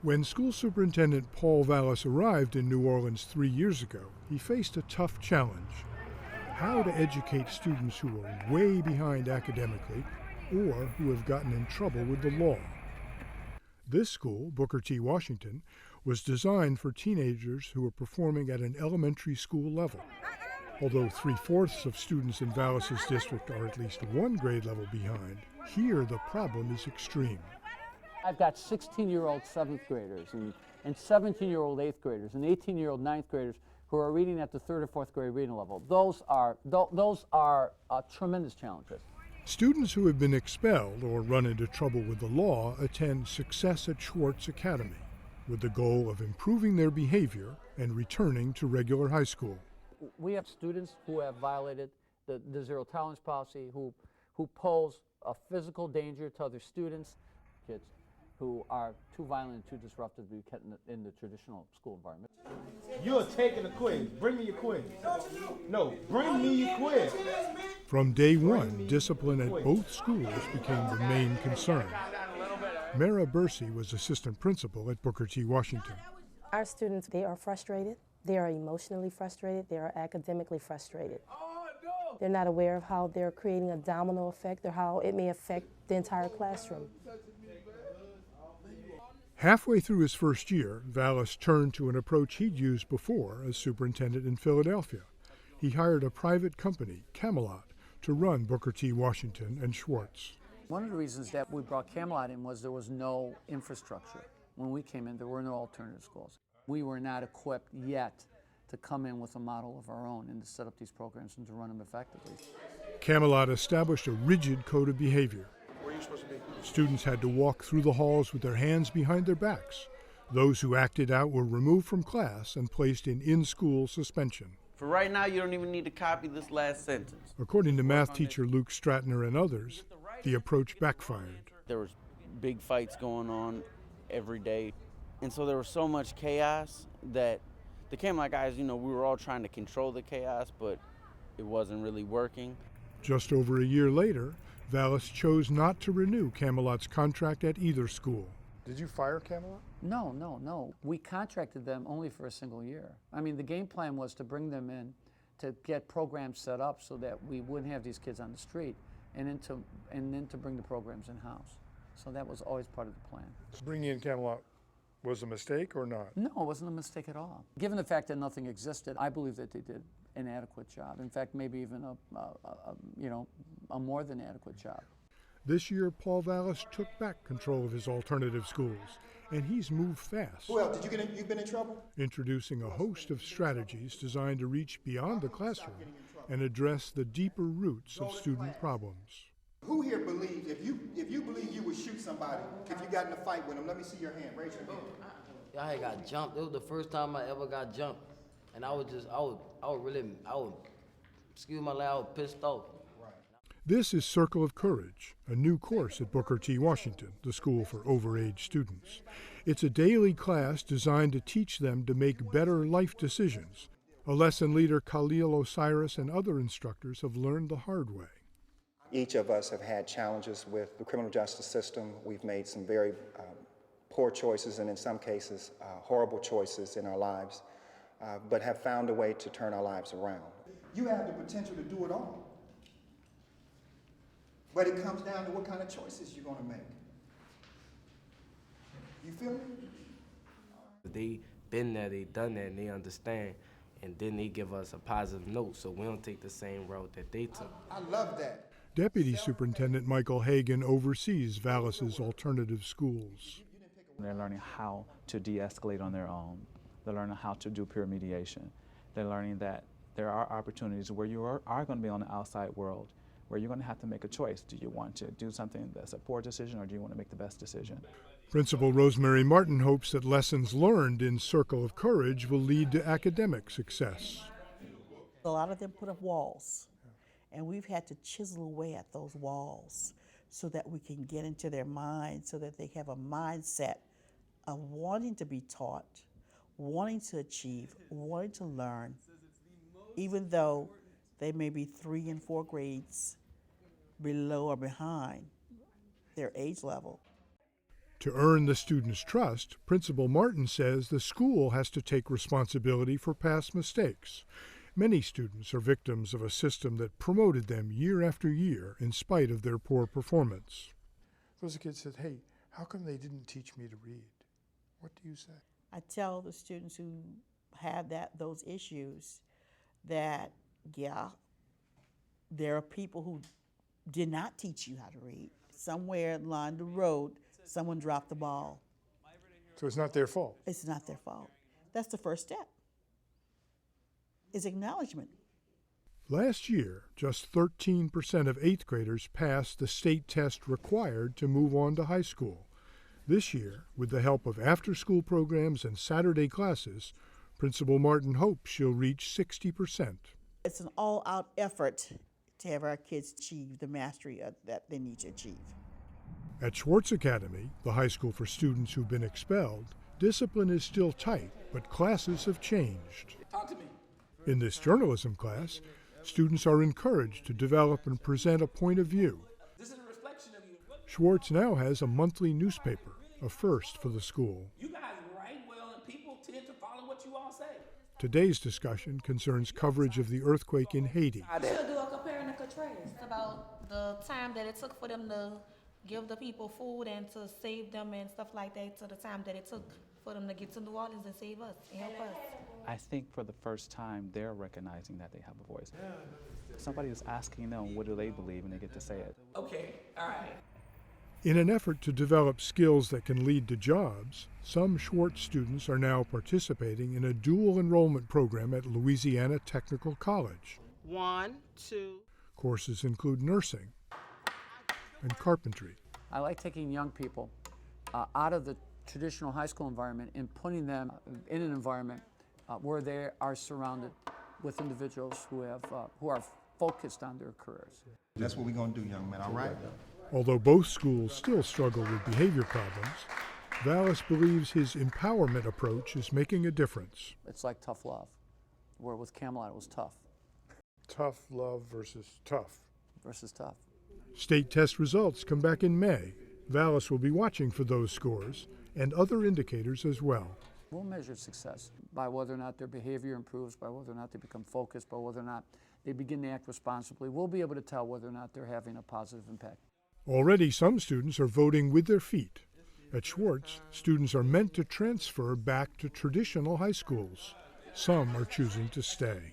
When school superintendent Paul Vallas arrived in New Orleans 3 years ago, he faced a tough challenge: how to educate students who are way behind academically or who have gotten in trouble with the law. This school, Booker T. Washington, was designed for teenagers who are performing at an elementary school level. Although 3/4 of students in Vallas's district are at least one grade level behind, here the problem is extreme. I've got 16-year-old 7th graders and 17-year-old 8th graders and 18-year-old 9th graders who are reading at the 3rd or 4th grade reading level. Those are tremendous challenges. Students who have been expelled or run into trouble with the law attend Success at Schwartz Academy with the goal of improving their behavior and returning to regular high school. We have students who have violated the zero tolerance policy, who pose a physical danger to other students, kids who are too violent and too disruptive to be kept in the traditional school environment. You're taking a quiz. Bring me your quiz. No, bring me your quiz. From day one, discipline at both schools became the main concern. Mera Bercy was assistant principal at Booker T. Washington. Our students, they are frustrated. They are emotionally frustrated. They are academically frustrated. They're not aware of how they're creating a domino effect or how it may affect the entire classroom. Halfway through his first year, Vallas turned to an approach he'd used before as superintendent in Philadelphia. He hired a private company, Camelot, to run Booker T. Washington and Schwartz. One of the reasons that we brought Camelot in was there was no infrastructure. When we came in, there were no alternative schools. We were not equipped yet to come in with a model of our own and to set up these programs and to run them effectively. Camelot established a rigid code of behavior. Where are you supposed to be? Students had to walk through the halls with their hands behind their backs. Those who acted out were removed from class and placed in school suspension. For right now, you don't even need to copy this last sentence. According to math teacher Luke Stratner and others, the approach backfired. There was big fights going on every day. And so there was so much chaos that the Camelot guys, we were all trying to control the chaos, but it wasn't really working. Just over a year later, Vallas chose not to renew Camelot's contract at either school. Did you fire Camelot? No. We contracted them only for a single year. I mean, the game plan was to bring them in to get programs set up so that we wouldn't have these kids on the street, and then to bring the programs in-house. So that was always part of the plan. Bringing in Camelot was a mistake or not? No, it wasn't a mistake at all. Given the fact that nothing existed, I believe that they did an adequate job. In fact, maybe even a more than adequate job. This year, Paul Vallas took back control of his alternative schools, and he's moved fast. Who else? You've been in trouble? Introducing a host of strategies designed to reach beyond the classroom and address the deeper roots of student problems. Who here believes, if you believe you would shoot somebody if you got in a fight with them? Let me see your hand. Raise your hand. I had got jumped. It was the first time I ever got jumped, and I was excuse my language, I was pissed off. This is Circle of Courage, a new course at Booker T. Washington, the school for overage students. It's a daily class designed to teach them to make better life decisions, a lesson leader Khalil, Osiris, and other instructors have learned the hard way. Each of us have had challenges with the criminal justice system. We've made some very poor choices and in some cases horrible choices in our lives, but have found a way to turn our lives around. You have the potential to do it all. But it comes down to what kind of choices you're going to make. You feel me? They been there, they done that, and they understand, and then they give us a positive note so we don't take the same route that they took. I love that. Deputy Superintendent Michael Haggen oversees Vallas's alternative schools. They're learning how to de-escalate on their own. They're learning how to do peer mediation. They're learning that there are opportunities where you are going to be on the outside world, where you're going to have to make a choice. Do you want to do something that's a poor decision, or do you want to make the best decision? Principal Rosemary Martin hopes that lessons learned in Circle of Courage will lead to academic success. A lot of them put up walls, and we've had to chisel away at those walls so that we can get into their minds, so that they have a mindset of wanting to be taught, wanting to achieve, wanting to learn, even though they may be 3 and 4 grades below or behind their age level. To earn the students' trust, Principal Martin says the school has to take responsibility for past mistakes. Many students are victims of a system that promoted them year after year in spite of their poor performance. Those kids said, hey, how come they didn't teach me to read? What do you say? I tell the students who have those issues that, yeah, there are people who did not teach you how to read. Somewhere along the road, someone dropped the ball. So it's not their fault. It's not their fault. That's the first step, is acknowledgement. Last year, just 13% of 8th graders passed the state test required to move on to high school. This year, with the help of after-school programs and Saturday classes, Principal Martin hopes she'll reach 60%. It's an all-out effort to have our kids achieve the mastery that they need to achieve. At Schwartz Academy, the high school for students who've been expelled, discipline is still tight, but classes have changed. Talk to me. In this journalism class, students are encouraged to develop and present a point of view. This is a reflection of you. Schwartz now has a monthly newspaper, a first for the school. You guys write well and people tend to follow what you all say. Today's discussion concerns coverage of the earthquake in Haiti. We should do a compare and contrast about the time that it took for them to give the people food and to save them and stuff like that, to the time that it took for them to get to New Orleans and save us and help us. I think for the first time, they're recognizing that they have a voice. Somebody is asking them what do they believe, and they get to say it. Okay, all right. In an effort to develop skills that can lead to jobs, some Schwartz students are now participating in a dual enrollment program at Louisiana Technical College. 1, 2. Courses include nursing and carpentry. I like taking young people out of the traditional high school environment and putting them in an environment where they are surrounded with individuals who are focused on their careers. That's what we're going to do, young man, all right? Although both schools still struggle with behavior problems, Vallas believes his empowerment approach is making a difference. It's like tough love, where with Camelot it was tough. Tough love versus tough. Versus tough. State test results come back in May. Vallas will be watching for those scores and other indicators as well. We'll measure success by whether or not their behavior improves, by whether or not they become focused, by whether or not they begin to act responsibly. We'll be able to tell whether or not they're having a positive impact. Already some students are voting with their feet. At Schwartz, students are meant to transfer back to traditional high schools. Some are choosing to stay.